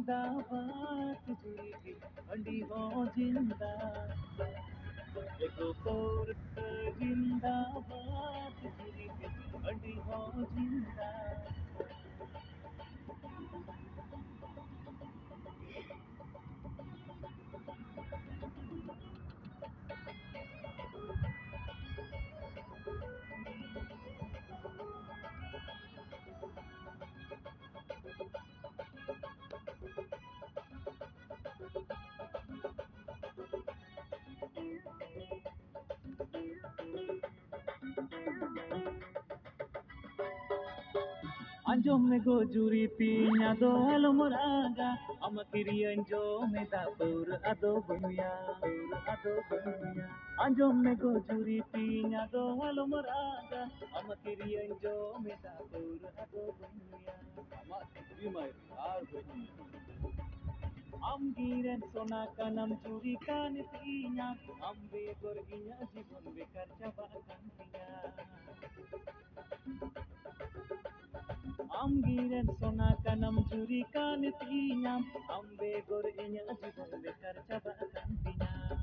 जिंदाबाद तुझे की हंडी हो जिंदाबाद देखो पौर जिंदाबाद तुझे की हंडी हो जिंदाबाद Anjom me go juri pinya do almoraga amakiri anjom me da pur ado bunya Anjom me go juri pinya do almoraga amakiri anjom me da pur ado bunya amakiri mai ar bunya Amgiren sona kanam juri kan pinya ambe gor inya jibon bekar chaba kan pinya Amgiren sona kanam juri kan tinyam ambe gor inya jibon bekar chaba kan tinya